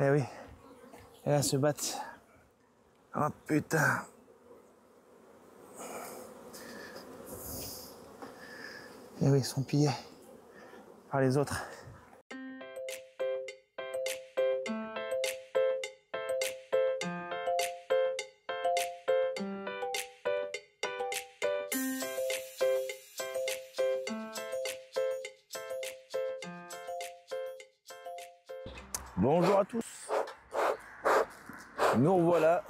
Eh oui. Et là, se battent. Oh putain. Eh oui, ils sont pillés par les autres. Bonjour à tous. Nous revoilà.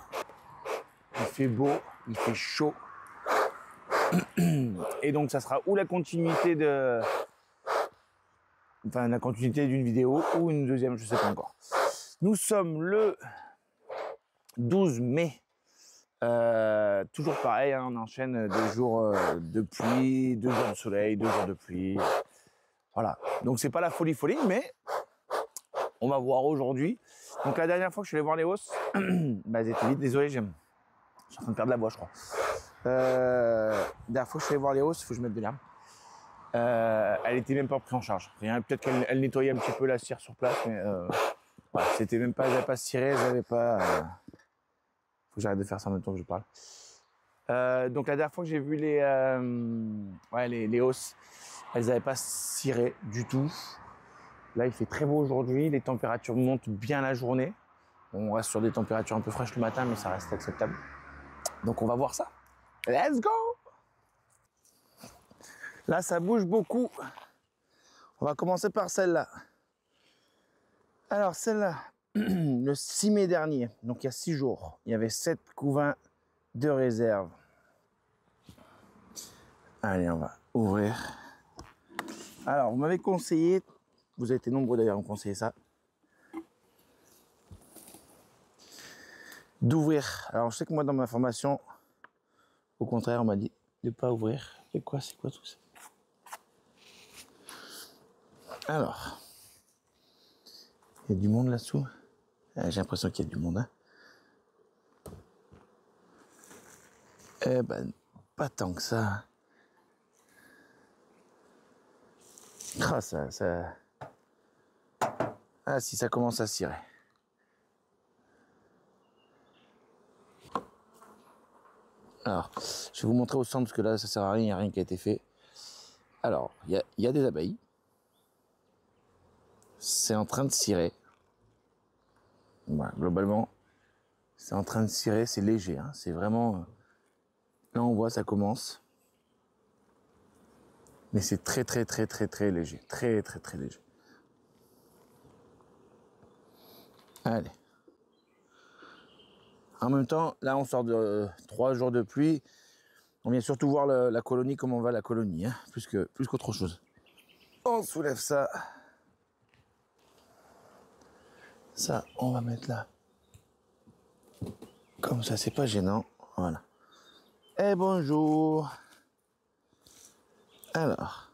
Il fait beau, il fait chaud. Et donc ça sera ou la continuité de... Enfin la continuité d'une vidéo ou une deuxième, je sais pas encore. Nous sommes le 12 mai. Toujours pareil, hein, on enchaîne 2 jours de pluie, 2 jours de soleil, 2 jours de pluie. Voilà. Donc c'est pas la folie, mais on va voir aujourd'hui. Donc la dernière fois que je suis allé voir les hausses, bah elles étaient vides, désolé, je suis en train de perdre la voix, je crois. La dernière fois que je suis allé voir les hausses, il faut que je mette de l'herbe. Elle était même pas prise en charge. Rien, peut-être qu'elle nettoyait un petit peu la cire sur place, mais voilà, c'était même pas, elles n'avaient pas ciré, elles n'avaient pas. Faut que j'arrête de faire ça en même temps que je parle. Donc la dernière fois que j'ai vu les hausses, elles n'avaient pas ciré du tout. Là, il fait très beau aujourd'hui, les températures montent bien la journée. On reste sur des températures un peu fraîches le matin, mais ça reste acceptable. Donc on va voir ça. Let's go! Là, ça bouge beaucoup. On va commencer par celle-là. Alors, celle-là, le 6 mai dernier, donc il y a 6 jours, il y avait 7 couvains de réserve. Allez, on va ouvrir. Alors, vous m'avez conseillé, vous avez été nombreux d'ailleurs à me conseiller ça, d'ouvrir. Alors, je sais que moi, dans ma formation, au contraire, on m'a dit de ne pas ouvrir. C'est quoi tout ça? Alors, il y a du monde là-dessous. J'ai l'impression qu'il y a du monde. Hein. Eh ben, pas tant que ça. Ah, ça... Ah, si ça commence à cirer. Alors, je vais vous montrer au centre parce que là, ça sert à rien, il n'y a rien qui a été fait. Alors, il y a des abeilles. C'est en train de cirer. Voilà, globalement, c'est en train de cirer, c'est léger. Hein, c'est vraiment... Là, on voit, ça commence. Mais c'est très léger. Très léger. Allez. En même temps, là, on sort de 3 jours de pluie. On vient surtout voir la colonie, comment va la colonie, hein, plus qu'autre chose. On soulève ça. Ça, on va mettre là. Comme ça, c'est pas gênant. Voilà. Et bonjour. Alors,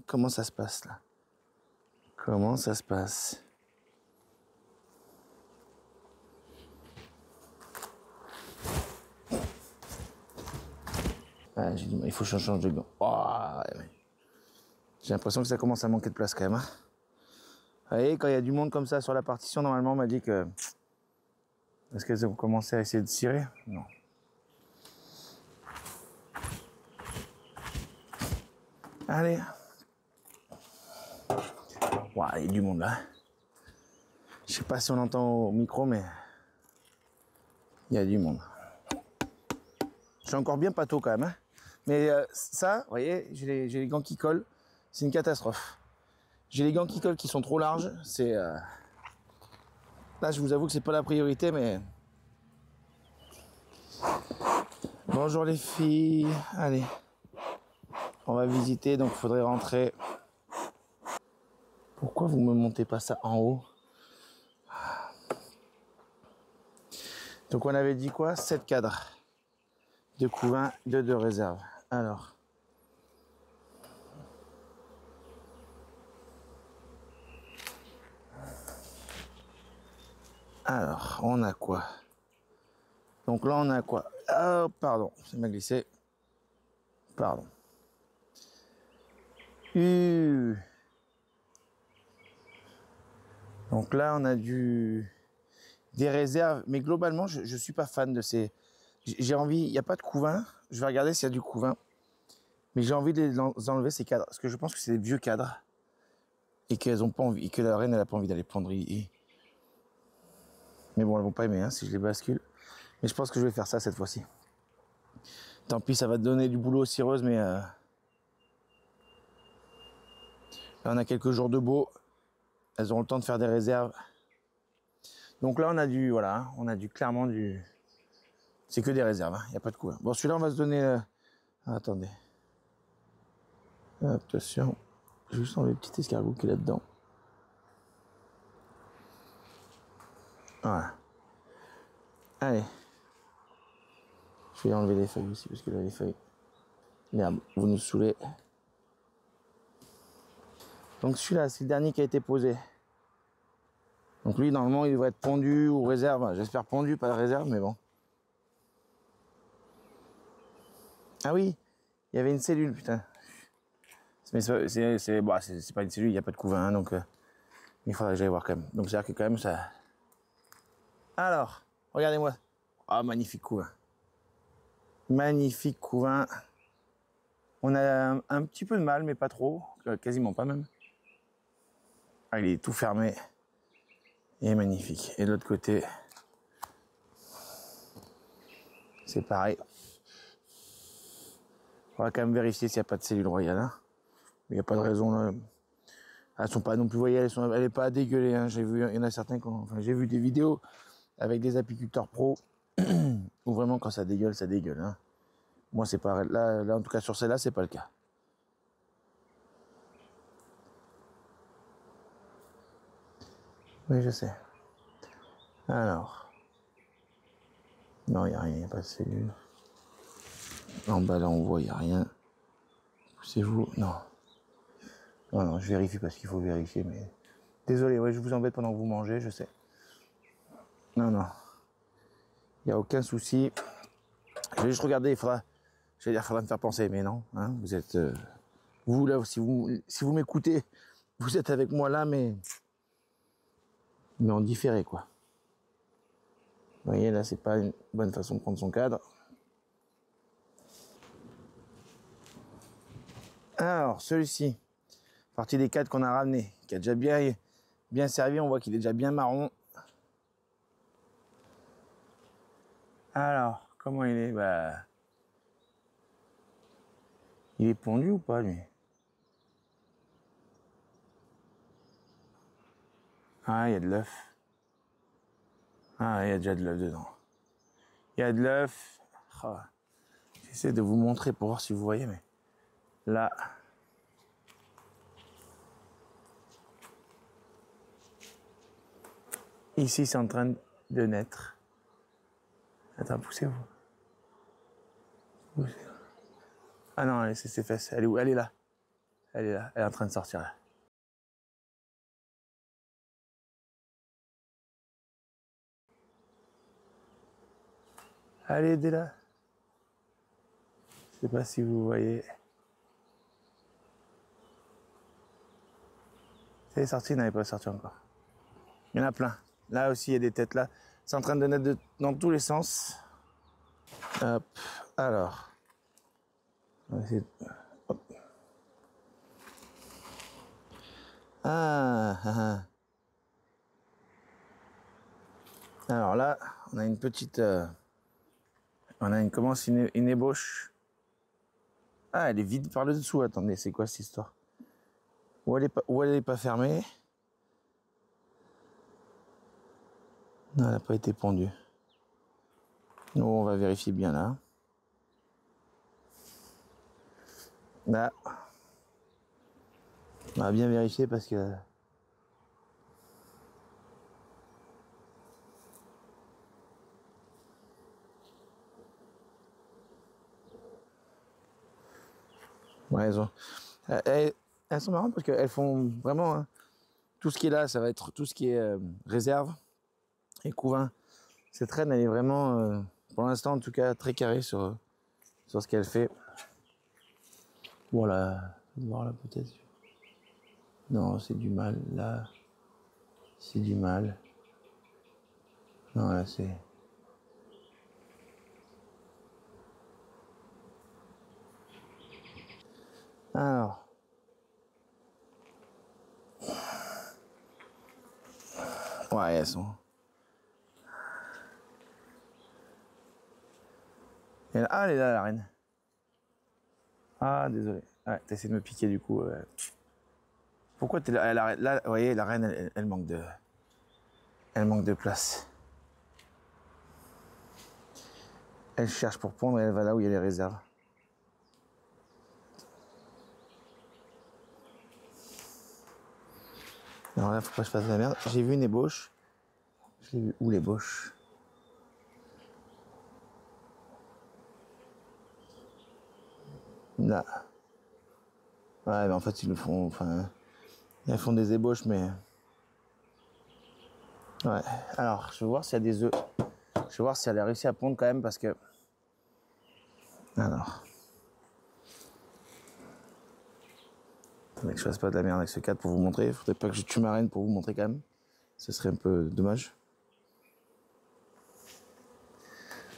comment ça se passe là? Comment ça se passe? Ah, j'ai dit, il faut que je change de gants. Oh, ouais. J'ai l'impression que ça commence à manquer de place quand même. Hein. Vous voyez, quand il y a du monde comme ça sur la partition, normalement, on m'a dit que... Est-ce qu'elles ont commencé à essayer de cirer? Non. Allez. Wow, il y a du monde là. Je sais pas si on entend au micro, mais... Il y a du monde. Je suis encore bien pâteau quand même. Hein. Mais ça, vous voyez, j'ai les gants qui collent. C'est une catastrophe. J'ai les gants qui collent qui sont trop larges. C'est... Là, je vous avoue que c'est pas la priorité, mais... Bonjour les filles. Allez. On va visiter, donc il faudrait rentrer. Pourquoi vous me montez pas ça en haut? Donc on avait dit quoi? 7 cadres. 2 couvains, 2 de réserve. Alors... Alors, on a quoi? Donc là, on a quoi? Oh, pardon, ça m'a glissé. Pardon. Donc là, on a du des réserves. Mais globalement, je ne suis pas fan de ces... J'ai envie... Il n'y a pas de couvain. Je vais regarder s'il y a du couvain. Mais j'ai envie de les enlever, ces cadres. Parce que je pense que c'est des vieux cadres. Et qu'elles ont pas envie... Et que la reine, elle n'a pas envie d'aller prendre. Mais bon, elles vont pas aimer hein, si je les bascule. Mais je pense que je vais faire ça cette fois-ci. Tant pis, ça va donner du boulot aux cireuses, mais... Là, on a quelques jours de beau. Elles auront le temps de faire des réserves. Donc là, on a du... Voilà, hein, on a du clairement du... C'est que des réserves, il n'y a pas de coup. Bon, celui-là, on va se donner... attendez. Attention. Je vais juste enlever le petit escargot qui est là-dedans. Voilà. Allez. Je vais enlever les feuilles aussi, parce que là, les feuilles... Merde, vous nous saoulez. Donc celui-là, c'est le dernier qui a été posé. Donc lui, normalement, il devrait être pondu ou réserve. J'espère pondu, pas de réserve, mais bon. Ah oui, il y avait une cellule, putain. Mais c'est pas une cellule, il n'y a pas de couvain, hein, donc il faudrait que j'aille voir quand même. Donc c'est-à-dire que quand même ça... Alors, regardez-moi. Ah, magnifique couvain. Magnifique couvain. On a un petit peu de mal, mais pas trop. Quasiment pas même. Ah, il est tout fermé. Il est magnifique. Et de l'autre côté, c'est pareil. On va quand même vérifier s'il n'y a pas de cellule royale. Hein. Il n'y a pas de raison là. Elles sont pas non plus, vous voyez, elle est pas dégueulée. Hein. J'ai vu, il y en a certains j'ai vu des vidéos avec des apiculteurs pros où vraiment quand ça dégueule, ça dégueule. Hein. Moi, c'est pas là, en tout cas sur celle-là, c'est pas le cas. Oui, je sais. Alors, non, il n'y a rien, il n'y a pas de cellule. En bas là, on voit, il n'y a rien. Poussez-vous, non. Non, je vérifie parce qu'il faut vérifier, mais... Désolé, ouais, je vous embête pendant que vous mangez, je sais. Non. Il n'y a aucun souci. Je vais juste regarder, il faudra me faire penser, mais non, hein, vous êtes... vous, là, si vous m'écoutez, vous êtes avec moi là, mais en différé, quoi. Vous voyez, là, c'est pas une bonne façon de prendre son cadre. Alors, celui-ci, partie des cadres qu'on a ramené, qui a déjà bien servi, on voit qu'il est déjà bien marron. Alors, comment il est? Bah, il est pondu ou pas, lui? Ah, il y a de l'œuf. Ah, il y a déjà de l'œuf dedans. Il y a de l'œuf. Oh. J'essaie de vous montrer pour voir si vous voyez, mais là... Ici, c'est en train de naître. Attends, poussez-vous. Ah non, c'est ses fesses. Elle est où? Elle est là. Elle est là. Elle est en train de sortir là. Allez, aidez-la. Je sais pas si vous voyez. Elle est sortie, elle n'avait pas sorti encore. Il y en a plein. Là aussi, il y a des têtes là. C'est en train de naître dans tous les sens. Hop. Alors. On va essayer de... Hop. Ah. Alors là, on a une petite... commence une ébauche. Ah, elle est vide par le dessous. Attendez, c'est quoi cette histoire? Ou elle est pas fermée. Non, elle n'a pas été pondue. Nous, on va vérifier bien là. Là. On va bien vérifier parce que... Ouais, elles sont marrantes parce qu'elles font vraiment... Hein, tout ce qui est là, ça va être tout ce qui est réserve et couvain. Cette reine, elle est vraiment, pour l'instant en tout cas, très carrée sur ce qu'elle fait. Voilà, voir là peut-être. Non, c'est du mal. Là, c'est du mal. Non, là, c'est... Alors... Ouais, elles sont... Ah, elle est là, la reine. Ah, désolé. Ouais, t'as essayé de me piquer, du coup. Pourquoi t'es là, là, vous voyez, la reine, elle manque de... Elle manque de place. Elle cherche pour pondre et elle va là où il y a les réserves. Alors là, faut pas que je fasse de la merde. J'ai vu une ébauche. Je l'ai vu où l'ébauche? Là. Ouais, mais en fait, ils le font... Enfin... Ils font des ébauches, mais... Ouais. Alors, je vais voir s'il y a des œufs. Je vais voir si elle a réussi à pondre quand même, parce que... Alors... Faudrait que je fasse pas de la merde avec ce cadre pour vous montrer. Faudrait pas que je tue ma reine pour vous montrer quand même. Ce serait un peu dommage.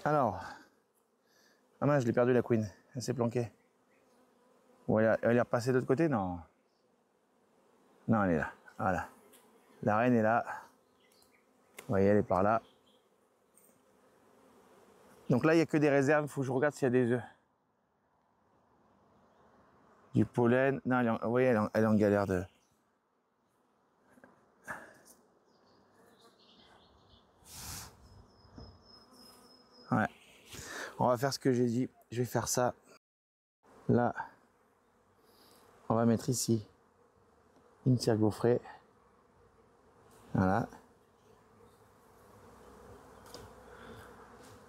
Alors... Ah mince, je l'ai perdu la queen. Elle s'est planquée. Bon, elle est repassée de l'autre côté? Non. Non, elle est là. Voilà. La reine est là. Vous voyez, elle est par là. Donc là, il n'y a que des réserves. Il faut que je regarde s'il y a des œufs. Du pollen. Non, vous voyez, elle est en galère de... Ouais. On va faire ce que j'ai dit. Je vais faire ça. Là. On va mettre ici une cire gaufrée. Voilà.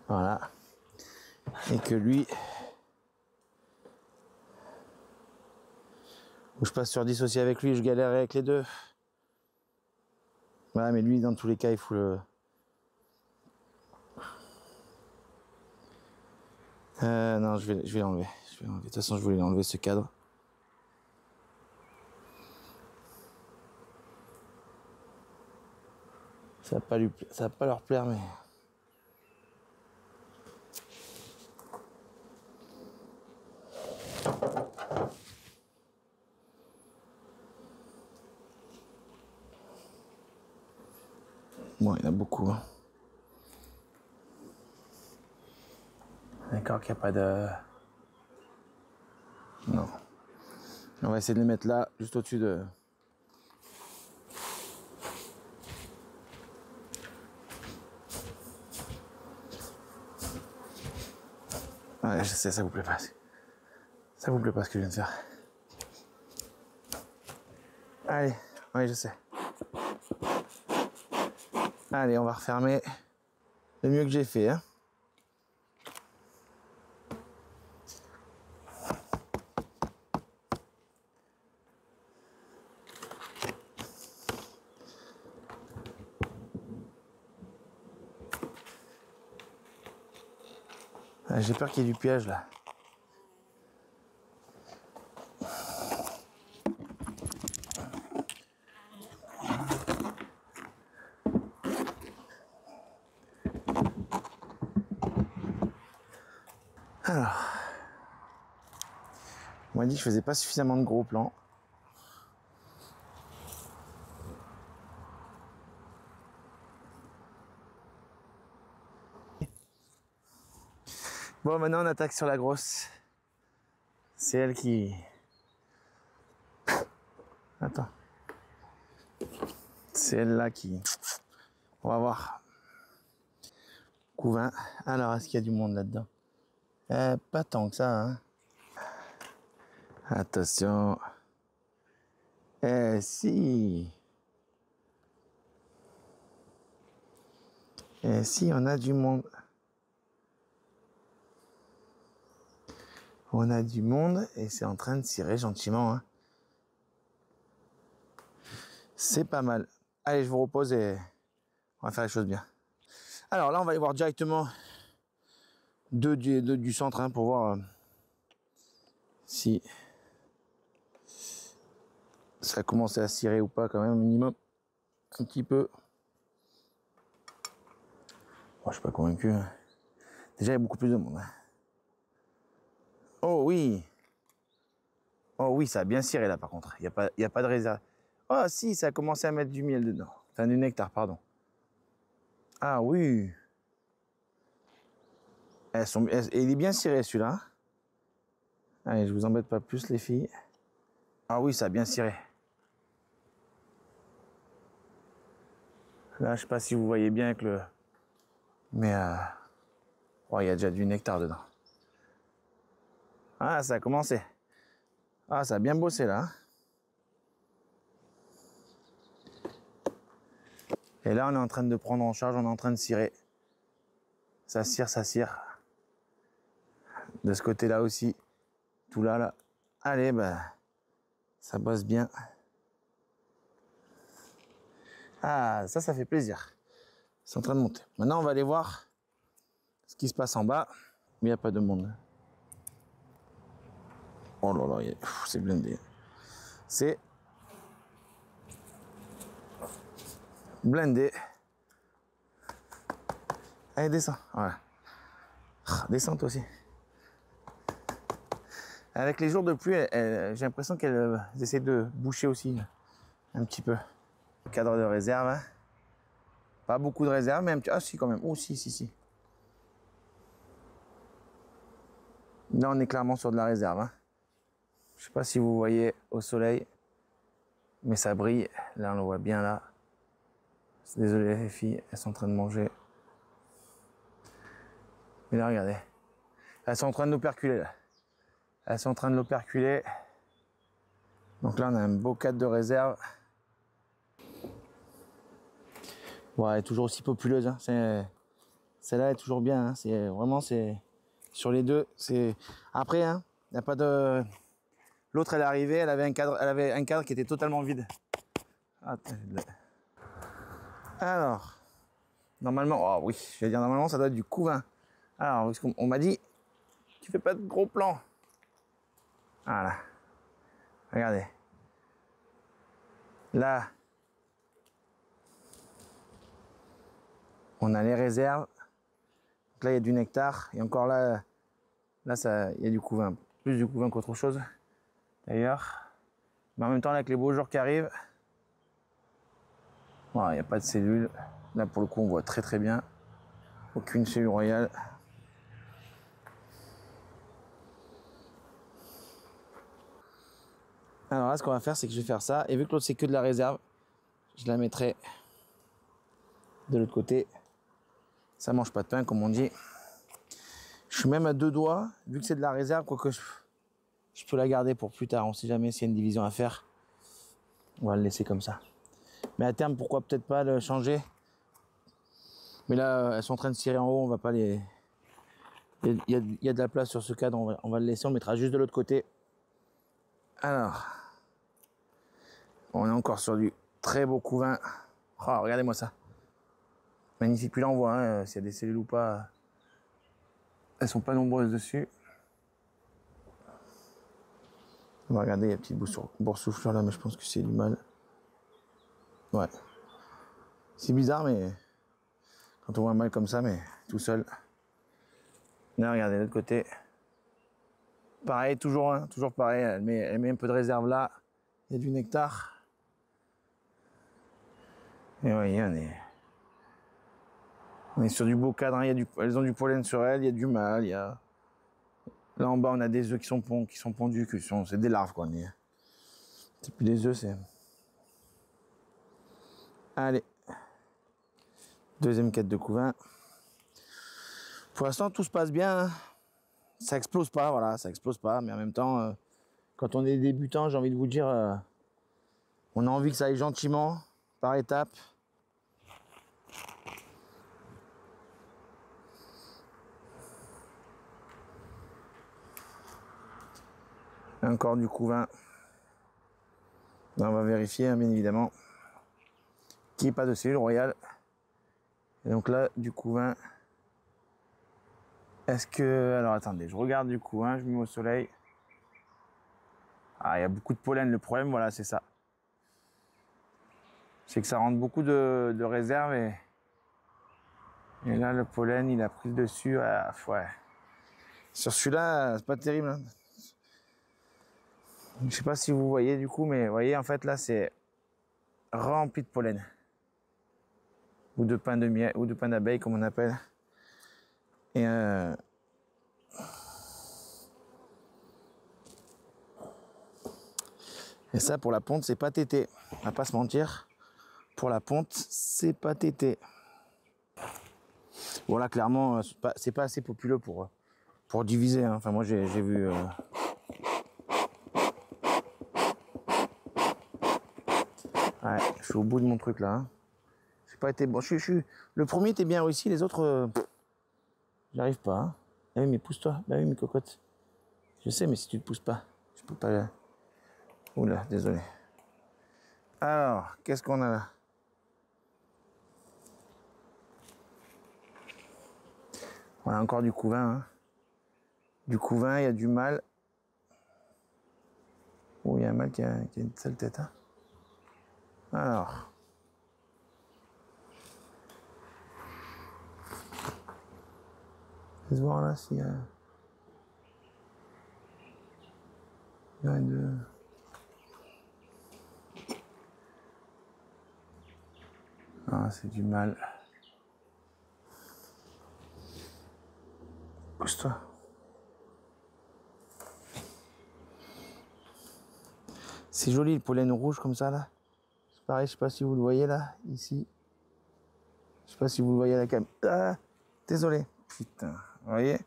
Voilà. Et que lui... Ou je passe sur 10 aussi avec lui, je galère avec les deux. Voilà, mais lui, dans tous les cas, il faut le... Non, je vais l'enlever. De toute façon, je voulais l'enlever, ce cadre. Ça va pas leur plaire, mais... Bon, il y en a beaucoup. Hein. D'accord qu'il n'y a pas de... Non. On va essayer de les mettre là, juste au-dessus de... Ouais, je sais, ça vous plaît pas. Ça vous plaît pas ce que je viens de faire. Allez, oui, je sais. Allez, on va refermer le mieux que j'ai fait. Hein. Ah, j'ai peur qu'il y ait du piège là. Alors, on m'a dit que je faisais pas suffisamment de gros plans. Bon, maintenant on attaque sur la grosse. C'est elle qui... Attends. C'est elle là qui... On va voir. Couvain. Alors, est-ce qu'il y a du monde là-dedans? Pas tant que ça, hein. Attention. Si. Si, on a du monde. On a du monde et c'est en train de cirer gentiment. Hein. C'est pas mal. Allez, je vous repose et on va faire les choses bien. Alors là, on va aller voir directement deux du centre hein, pour voir si ça a commencé à cirer ou pas quand même, minimum. Un petit peu. je suis pas convaincu. Déjà, il y a beaucoup plus de monde. Oh oui. Oh oui, ça a bien ciré là par contre. Il y a pas de réserve. Oh si, ça a commencé à mettre du miel dedans. Enfin, du nectar, pardon. Ah oui. Il est bien ciré celui-là. Allez, je vous embête pas plus les filles. Ah oui, ça a bien ciré. Là, je sais pas si vous voyez bien avec le... Mais oh, il y a déjà du nectar dedans. Ah, ça a commencé. Ah, ça a bien bossé là. Et là, on est en train de prendre en charge, on est en train de cirer. Ça cire, ça cire. De ce côté-là aussi. Tout là, là. Allez, bah, ça bosse bien. Ah, ça fait plaisir. C'est en train de monter. Maintenant, on va aller voir ce qui se passe en bas. Mais il n'y a pas de monde. Oh là là, c'est blindé. C'est blindé. Allez, descends. Voilà. Descends toi aussi. Avec les jours de pluie, j'ai l'impression qu'elles essaient de boucher aussi un petit peu. Cadre de réserve. Hein. Pas beaucoup de réserve, mais un petit... Ah si quand même. Oh si. Là, on est clairement sur de la réserve. Hein. Je sais pas si vous voyez au soleil, mais ça brille. Là, on le voit bien là. Désolé les filles, elles sont en train de manger. Mais là, regardez. Elles sont en train de nous perculer là. Elles sont en train de l'operculer. Donc là, on a un beau cadre de réserve. Bon, elle est toujours aussi populeuse. Hein. Celle-là est toujours bien. Hein. C'est vraiment, c'est sur les deux. C'est après, hein. Il n'y a pas de. L'autre, elle est arrivée, elle avait un cadre qui était totalement vide. Alors, normalement, oh oui, je vais dire normalement, ça doit être du couvain. Alors, parce qu'on m'a dit, tu fais pas de gros plans. Voilà. Regardez. Là, on a les réserves. Donc là, il y a du nectar. Et encore là, il y a du couvain. Plus du couvain qu'autre chose, d'ailleurs. Mais en même temps, là, avec les beaux jours qui arrivent, il n'y a pas de cellules. Là, pour le coup, on voit très très bien. Aucune cellule royale. Alors là, ce qu'on va faire, c'est que je vais faire ça. Et vu que l'autre, c'est que de la réserve, je la mettrai de l'autre côté. Ça mange pas de pain, comme on dit. Je suis même à 2 doigts, vu que c'est de la réserve, quoique je peux la garder pour plus tard. On sait jamais s'il y a une division à faire. On va le laisser comme ça. Mais à terme, pourquoi peut-être pas le changer. Mais là, elles sont en train de cirer en haut, on va pas les... Il y a de la place sur ce cadre, on va le laisser, on le mettra juste de l'autre côté. Alors, on est encore sur du très beau couvain. Oh, regardez-moi ça. Magnifique. Puis là, on voit hein, s'il y a des cellules ou pas. Elles sont pas nombreuses dessus. On va regarder, il y a une petite boursouflure là, mais je pense que c'est du mal. Ouais. C'est bizarre, mais quand on voit un mâle comme ça, mais tout seul. Là, regardez, de l'autre côté. Pareil, toujours pareil. Elle met un peu de réserve là. Il y a du nectar. Et voyez, on est sur du beau cadre. Hein. Elles ont du pollen sur elles, il y a du mâle. Là en bas, on a des œufs qui sont pondus, c'est des larves, quoi. C'est plus des œufs, c'est. Allez. Deuxième quête de couvain. Pour l'instant, tout se passe bien. Hein. Ça explose pas, voilà, ça explose pas. Mais en même temps, quand on est débutant, j'ai envie de vous dire, on a envie que ça aille gentiment, par étapes. Encore du couvain. Là, on va vérifier, hein, bien évidemment, qu'il n'y ait pas de cellule royale. Et donc là, du couvain. Est-ce que... Alors attendez, je regarde du couvain, je me mets au soleil. Ah, il y a beaucoup de pollen. Le problème, voilà, c'est ça. C'est que ça rentre beaucoup de réserve et Et là, le pollen, il a pris le dessus. Ah, ouais. Sur celui-là, c'est pas terrible. Hein. Je sais pas si vous voyez du coup, mais vous voyez, en fait, là, c'est rempli de pollen. Ou de pain de miel, ou de pain d'abeille, comme on appelle. Et ça, pour la ponte, c'est pas tété. On va pas se mentir. Pour la ponte, c'est pas tété. Bon, là, clairement, c'est pas assez populeux pour diviser. Hein. Enfin, moi, j'ai vu... Ouais, je suis au bout de mon truc, là. Hein. J'ai pas été... Bon, le premier était bien réussi, les autres... J'arrive pas. Hein. Ah oui, mais pousse-toi. Bah oui, mes cocottes. Je sais, mais si tu te pousses pas, je peux pas... Oula, désolé. Alors, qu'est-ce qu'on a là? On a encore du couvain. Hein. Du couvain, il y a du mâle. Oh, il y a un mâle qui a une sale tête. Hein. Alors. Laisse voir là s'il y a... Il y en a deux. Ah, c'est du mâle. Pousse-toi. C'est joli le pollen rouge comme ça là. C'est pareil, je sais pas si vous le voyez là, ici. Je sais pas si vous le voyez à la cam. Ah, désolé. Putain, vous voyez,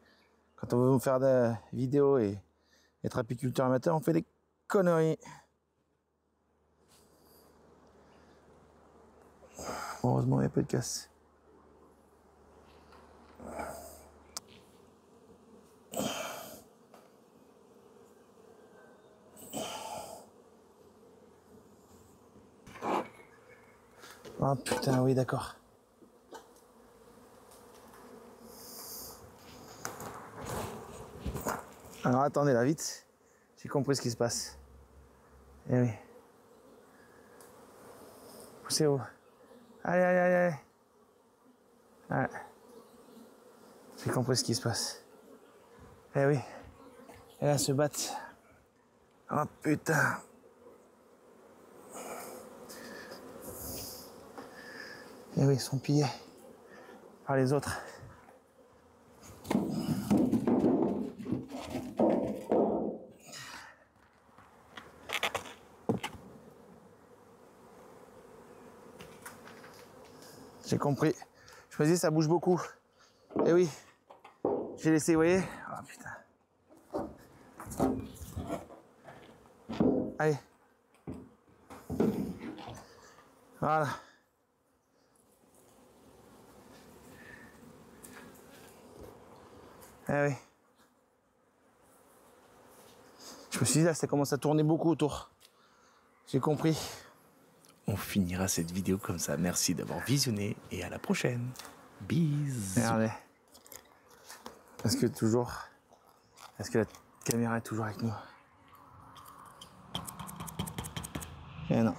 quand on veut faire des vidéos et être apiculteur amateur, on fait des conneries. Heureusement, il n'y a pas de casse. Oh putain, oui, d'accord. Alors attendez là, vite. J'ai compris ce qui se passe. Eh oui. Poussez haut. Allez, allez, allez, allez. Ouais. J'ai compris ce qui se passe. Eh oui. Et là, se battent. Oh putain. Eh oui, ils sont pillés par les autres. J'ai compris. Je me dis, ça bouge beaucoup. Eh oui. J'ai laissé, vous voyez. Oh putain. Allez. Voilà. Eh oui. Je me suis dit là, ça commence à tourner beaucoup autour. J'ai compris. On finira cette vidéo comme ça. Merci d'avoir visionné et à la prochaine. Bisous. Regardez. Est-ce que la caméra est toujours avec nous? Eh non.